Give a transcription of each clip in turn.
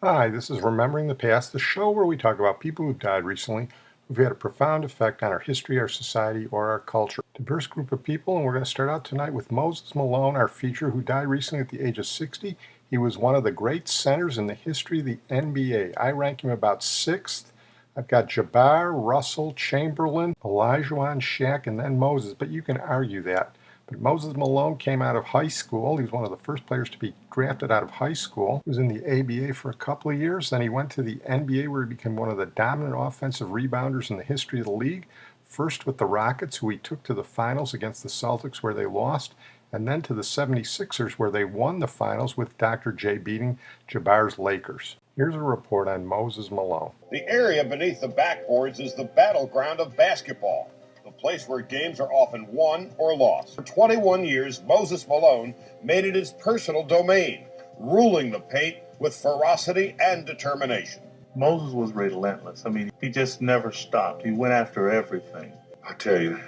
Hi, this is Remembering the Past, the show where we talk about people who've died recently who've had a profound effect on our history, our society, or our culture. Diverse group of people, and we're going to start out tonight with Moses Malone, our feature, who died recently at the age of 60. He was one of the great centers in the history of the NBA. I rank him about sixth. I've got Jabbar, Russell, Chamberlain, Olajuwon, Shaq, and then Moses, but you can argue that. But Moses Malone came out of high school. He was one of the first players to be drafted out of high school. He was in the ABA for a couple of years. Then he went to the NBA where he became one of the dominant offensive rebounders in the history of the league. First with the Rockets, who he took to the finals against the Celtics where they lost, and then to the 76ers where they won the finals with Dr. J beating Jabbar's Lakers. Here's a report on Moses Malone. The area beneath the backboards is the battleground of basketball, the place where games are often won or lost. For 21 years, Moses Malone made it his personal domain, ruling the paint with ferocity and determination. Moses was relentless. I mean, he just never stopped. He went after everything. I tell you,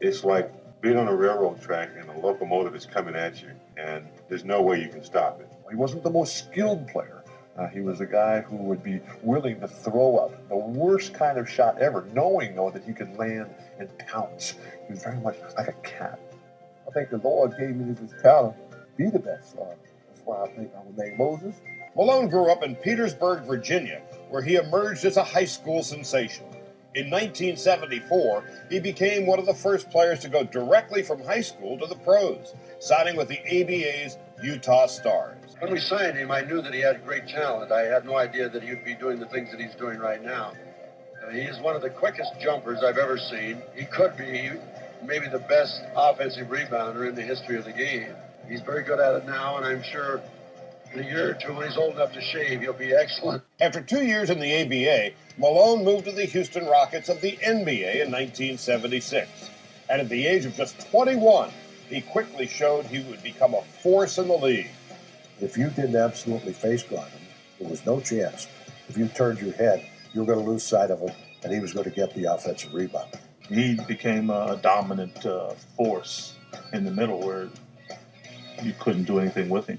it's like being on a railroad track and a locomotive is coming at you, and there's no way you can stop it. He wasn't the most skilled player. He was a guy who would be willing to throw up the worst kind of shot ever, knowing, though, that he could land and pounce. He was very much like a cat. I think the Lord gave me this talent to be the best. That's why I think I would name Moses. Malone grew up in Petersburg, Virginia, where he emerged as a high school sensation. In 1974, he became one of the first players to go directly from high school to the pros, signing with the ABA's Utah Stars. When we signed him, I knew that he had great talent. I had no idea that he would be doing the things that he's doing right now. He is one of the quickest jumpers I've ever seen. He could be maybe the best offensive rebounder in the history of the game. He's very good at it now, and I'm sure in a year or two, when he's old enough to shave, he'll be excellent. After 2 years in the ABA, Malone moved to the Houston Rockets of the NBA in 1976. And at the age of just 21, he quickly showed he would become a force in the league. If you didn't absolutely face guard him, there was no chance. If you turned your head, you were going to lose sight of him, and he was going to get the offensive rebound. He became a dominant force in the middle where you couldn't do anything with him.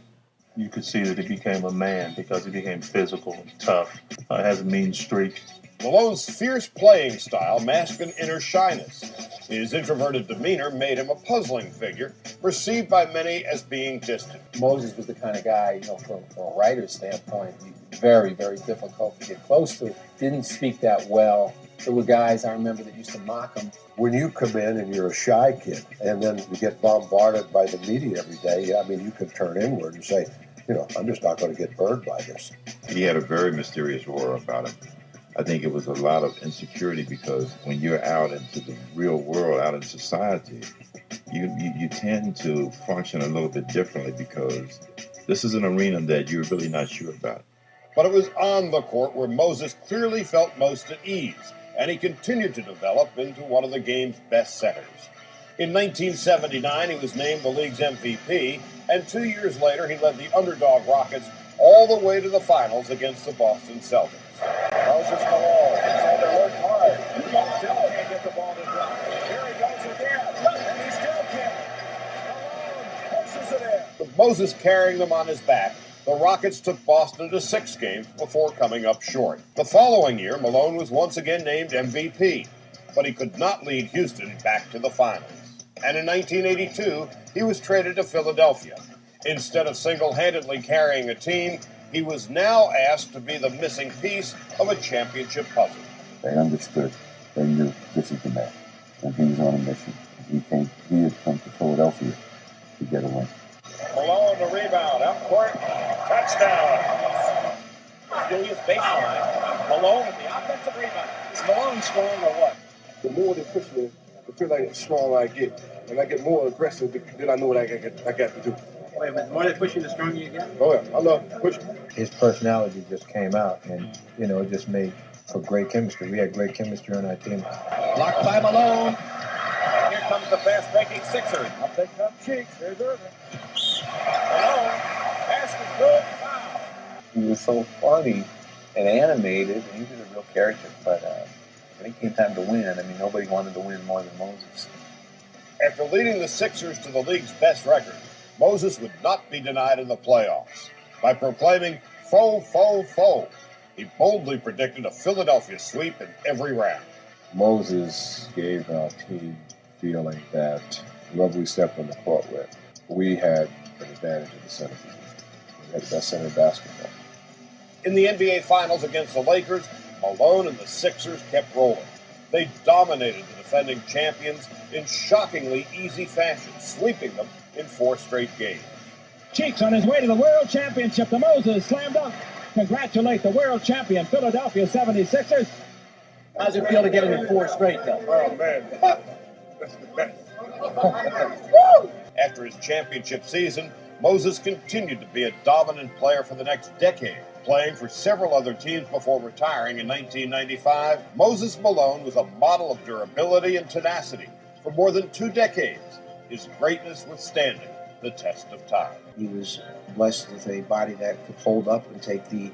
You could see that he became a man because he became physical and tough. Has a mean streak. Malone's fierce playing style masked an inner shyness. His introverted demeanor made him a puzzling figure, perceived by many as being distant. Moses was the kind of guy, from a writer's standpoint, very, very difficult to get close to. Didn't speak that well. There were guys I remember that used to mock him. When you come in and you're a shy kid, and then you get bombarded by the media every day, I mean, you could turn inward and say, I'm just not going to get burned by this. He had a very mysterious aura about him. I think it was a lot of insecurity because when you're out into the real world, out in society, you tend to function a little bit differently because this is an arena that you're really not sure about. But it was on the court where Moses clearly felt most at ease, and he continued to develop into one of the game's best setters. In 1979, he was named the league's MVP, and 2 years later, he led the underdog Rockets all the way to the finals against the Boston Celtics. Moses Malone, they worked hard. He still can't get the ball to drop. Here he goes again, and he still can't. Malone pushes it in. With Moses carrying them on his back, the Rockets took Boston to 6 games before coming up short. The following year, Malone was once again named MVP, but he could not lead Houston back to the finals. And in 1982, he was traded to Philadelphia. Instead of single-handedly carrying a team, he was now asked to be the missing piece of a championship puzzle. They understood. They knew this is the man. And he was on a mission. He had come to Philadelphia to get a win. Malone the rebound, up court, touchdown. Julius baseline. Malone with the offensive rebound. Is Malone strong or what? The more they push me, I feel like the stronger I get. And I get more aggressive, then I know what I got to do. Wait a minute, the more they push you, the stronger you get? Oh, yeah. I love pushing. His personality just came out, and, it just made for great chemistry. We had great chemistry on our team. Blocked by Malone. And here comes the fast-breaking Sixers. I'll take up cheeks. There's Irving. Malone, pass is good, foul. He was so funny and animated, and he was a real character. But when it came time to win, nobody wanted to win more than Moses. After leading the Sixers to the league's best record, Moses would not be denied in the playoffs. By proclaiming fo. He boldly predicted a Philadelphia sweep in every round. Moses gave our team feeling that whoever we stepped on the court with, we had an advantage in the center position. We had the best center in basketball. In the NBA Finals against the Lakers, Malone and the Sixers kept rolling. They dominated the defending champions in shockingly easy fashion, sweeping them in 4 straight games. Cheeks on his way to the World Championship. The Moses slam dunk. Congratulate the world champion Philadelphia 76ers. How's it feel to get into 4 straight, though? Oh, man. That's the best. After his championship season, Moses continued to be a dominant player for the next decade, playing for several other teams before retiring in 1995. Moses Malone was a model of durability and tenacity for more than 2 decades, his greatness withstanding the test of time. He was blessed with a body that could hold up and take the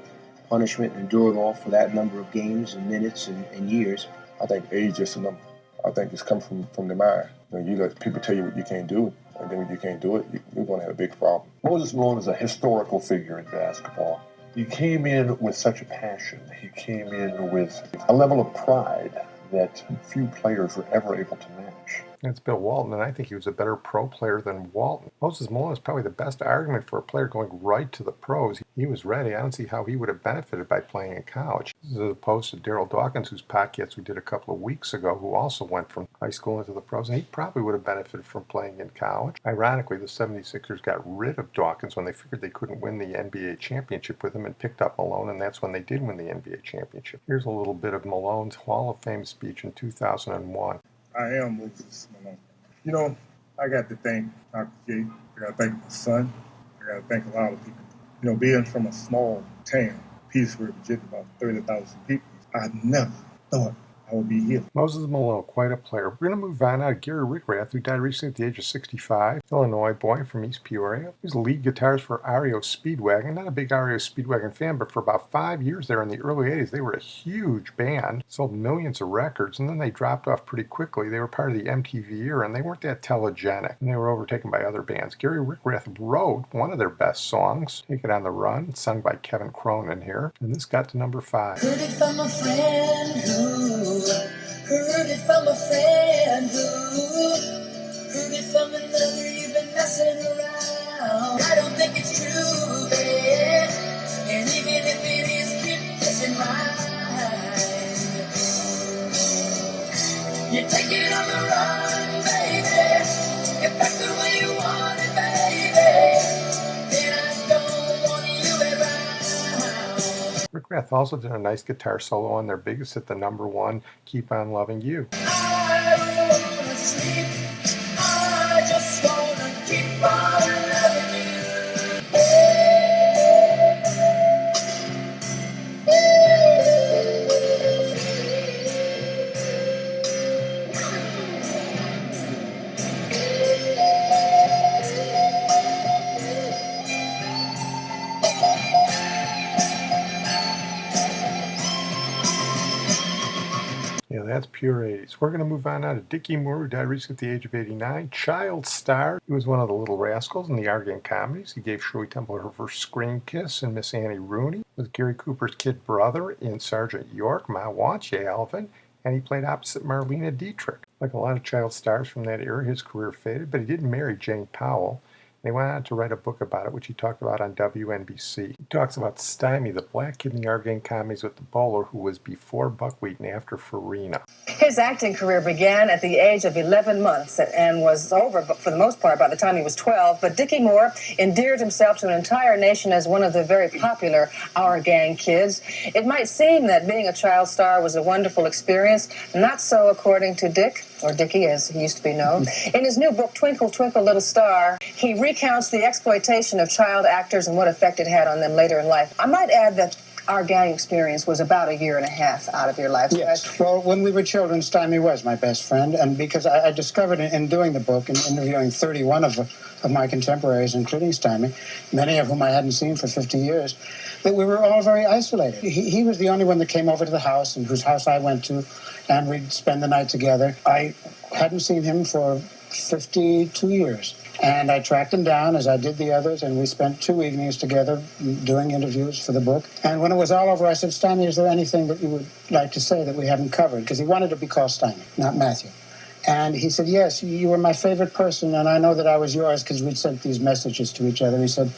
punishment and endure it all for that number of games and minutes and years. I think age is a number. I think it's come from the mind. You let people tell you what you can't do, and then when you can't do it, you're going to have a big problem. Moses Malone is a historical figure in basketball. He came in with such a passion. He came in with a level of pride that few players were ever able to match. That's Bill Walton, and I think he was a better pro player than Walton. Moses Malone is probably the best argument for a player going right to the pros. He was ready. I don't see how he would have benefited by playing in college. This is as opposed to Daryl Dawkins, whose podcast we did a couple of weeks ago, who also went from high school into the pros, and he probably would have benefited from playing in college. Ironically, the 76ers got rid of Dawkins when they figured they couldn't win the NBA championship with him and picked up Malone, and that's when they did win the NBA championship. Here's a little bit of Malone's Hall of Fame speech in 2001. I am Moses Malone. You know, I got to thank Dr. J. I got to thank my son. I got to thank a lot of people. You know, being from a small town, Petersburg, Virginia, about 30,000 people, I never thought I would be here. Moses Malone, quite a player. We're going to move on now to Gary Richrath, who died recently at the age of 65. Illinois boy from East Peoria. He was the lead guitarist for REO Speedwagon. Not a big REO Speedwagon fan, but for about 5 years there in the early 80s, they were a huge band. Sold millions of records, and then they dropped off pretty quickly. They were part of the MTV era, and they weren't that telegenic, and they were overtaken by other bands. Gary Richrath wrote one of their best songs, Take It on the Run, sung by Kevin Cronin here, and this got to number 5. Heard it from a friend who heard it from a friend who heard it from another. You've been messing around. I don't think it's true, babe. And even if it is, keep this in mind. You take it on the run, baby. If that's the way you want it, baby, then I don't want you around. Richrath also did a nice guitar solo on their biggest hit, the number 1, Keep On Loving You. I don't wanna sleep. I just wanna keep on loving you. Yeah, that's pure 80s. We're going to move on now to Dickie Moore, who died recently at the age of 89. Child star. He was one of the Little Rascals in the Argand comedies. He gave Shirley Temple her first screen kiss in Miss Annie Rooney. Was Gary Cooper's kid brother in Sergeant York, Ma Want Ya, Alvin. And he played opposite Marlena Dietrich. Like a lot of child stars from that era, his career faded, but he did marry Jane Powell. They went on to write a book about it, which he talked about on WNBC. He talks about Stymie, the black kid in the Argand comedies with the bowler who was before Buckwheat and after Farina. His acting career began at the age of 11 months and was over, for the most part, by the time he was 12. But Dickie Moore endeared himself to an entire nation as one of the very popular Our Gang kids. It might seem that being a child star was a wonderful experience. Not so according to Dick, or Dickie as he used to be known. In his new book, Twinkle, Twinkle, Little Star, he recounts the exploitation of child actors and what effect it had on them later in life. I might add that our gang experience was about 1.5 years out of your life. Yes. Well, when we were children, Stymie was my best friend, and because I discovered in doing the book and interviewing 31 of my contemporaries, including Stymie, many of whom I hadn't seen for 50 years, that we were all very isolated. He was the only one that came over to the house, and whose house I went to, and we'd spend the night together. I hadn't seen him for 52 years. And I tracked him down, as I did the others, and we spent 2 evenings together doing interviews for the book. And when it was all over, I said, Stymie, is there anything that you would like to say that we haven't covered? Because he wanted to be called Stymie, not Matthew. And he said, yes, you were my favorite person, and I know that I was yours because we'd sent these messages to each other. He said,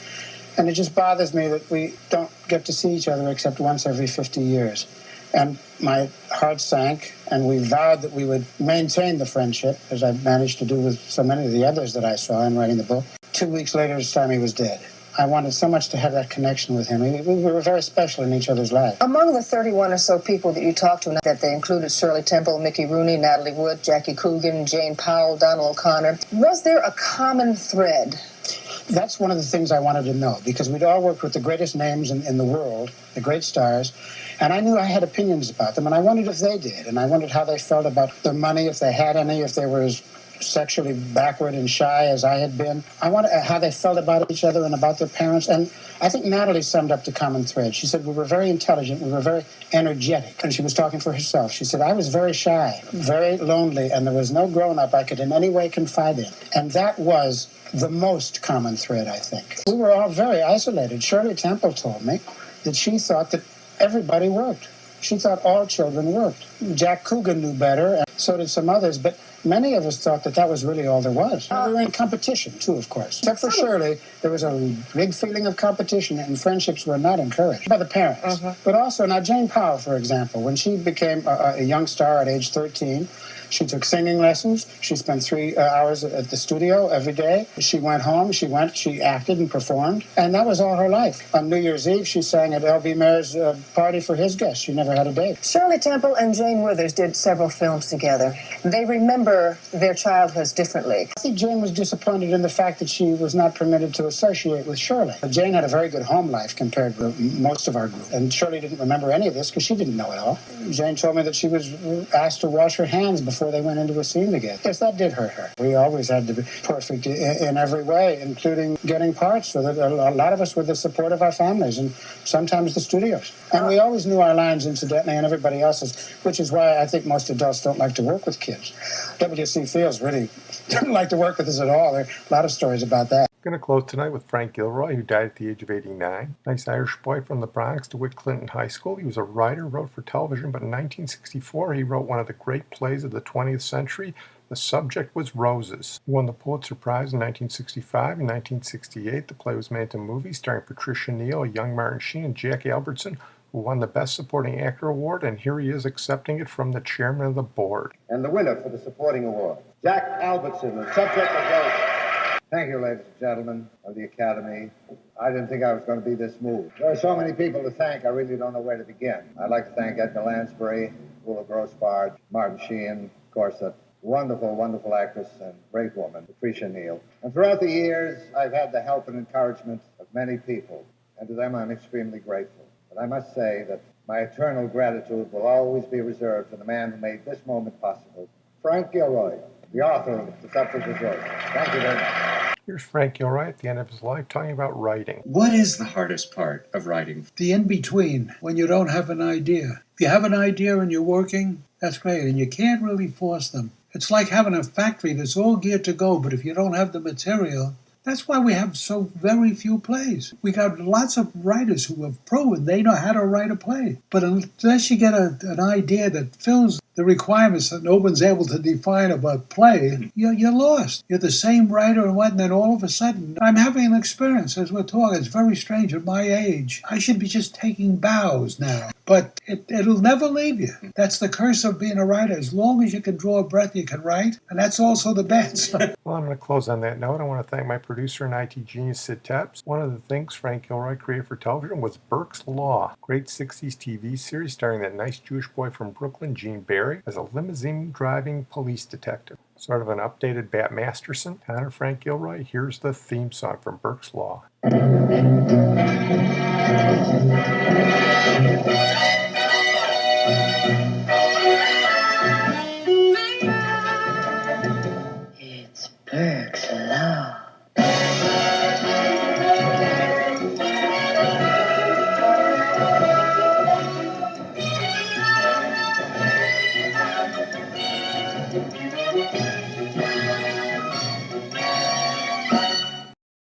and it just bothers me that we don't get to see each other except once every 50 years. And my heart sank, and we vowed that we would maintain the friendship, as I managed to do with so many of the others that I saw in writing the book. 2 weeks later, Stymie was dead. I wanted so much to have that connection with him. We were very special in each other's lives. Among the 31 or so people that you talked to, that they included Shirley Temple, Mickey Rooney, Natalie Wood, Jackie Coogan, Jane Powell, Donald O'Connor, was there a common thread? That's one of the things I wanted to know, because we'd all worked with the greatest names in the world, the great stars, and I knew I had opinions about them, and I wondered if they did, and I wondered how they felt about their money, if they had any, if they were as sexually backward and shy as I had been. I wondered how they felt about each other and about their parents, and I think Natalie summed up the common thread. She said we were very intelligent, we were very energetic, and she was talking for herself. She said, I was very shy, very lonely, and there was no grown-up I could in any way confide in, and that was the most common thread, I think. We were all very isolated. Shirley Temple told me that she thought that everybody worked. She thought all children worked. Jack Coogan knew better, and so did some others, but many of us thought that that was really all there was. We were in competition, too, of course. Except for Shirley, there was a big feeling of competition, and friendships were not encouraged by the parents. But also, now, Jane Powell, for example, when she became a young star at age 13, she took singing lessons. She spent 3 hours at the studio every day. She went home. She acted and performed. And that was all her life. On New Year's Eve, she sang at L.B. Mayer's party for his guests. She never had a date. Shirley Temple and Jane Withers did several films together. They remember their childhoods differently. I think Jane was disappointed in the fact that she was not permitted to associate with Shirley. Jane had a very good home life compared to most of our group. And Shirley didn't remember any of this because she didn't know it all. Jane told me that she was asked to wash her hands before they went into a scene together. Yes, that did hurt her. We always had to be perfect in every way, including getting parts, so that a lot of us were the support of our families and sometimes the studios. And we always knew our lines, incidentally, and everybody else's, which is why I think most adults don't like to work with kids. W.C. Fields really didn't like to work with us at all. There are a lot of stories about that. Going to close tonight with Frank Gilroy, who died at the age of 89. Nice Irish boy from the Bronx to Witt Clinton High School. He was a writer, wrote for television, but in 1964 he wrote one of the great plays of the 20th century. The subject was Roses. He won the Pulitzer Prize in 1965 and 1968. The play was made into movies starring Patricia Neal, a young Martin Sheen, and Jack Albertson, who won the Best Supporting Actor Award, and here he is accepting it from the chairman of the board. And the winner for the supporting award, Jack Albertson, the subject of Roses. Thank you, ladies and gentlemen of the Academy. I didn't think I was going to be this moved. There are so many people to thank, I really don't know where to begin. I'd like to thank Edna Lansbury, Willa Grossbard, Martin Sheen, of course, a wonderful, wonderful actress and great woman, Patricia Neal. And throughout the years, I've had the help and encouragement of many people, and to them I'm extremely grateful. But I must say that my eternal gratitude will always be reserved for the man who made this moment possible, Frank Gilroy, the author of The Subject is Roses. Thank you very much. Here's Frank Gilroy at the end of his life talking about writing. What is the hardest part of writing? The in-between, when you don't have an idea. If you have an idea and you're working, that's great, and you can't really force them. It's like having a factory that's all geared to go, but if you don't have the material, that's why we have so very few plays. We got lots of writers who have proven they know how to write a play. But unless you get an idea that fills the requirements that no one's able to define about play, you're lost. You're the same writer and then all of a sudden, I'm having an experience as we're talking. It's very strange at my age. I should be just taking bows now. But it'll never leave you. That's the curse of being a writer. As long as you can draw a breath, you can write. And that's also the bad side. Well, I'm going to close on that note. I want to thank my producer and IT genius, Sid Tepps. One of the things Frank Gilroy created for television was Burke's Law, great 60s TV series starring that nice Jewish boy from Brooklyn, Gene Barry, as a limousine-driving police detective. Sort of an updated Bat Masterson. To honor Frank Gilroy, here's the theme song from Burke's Law.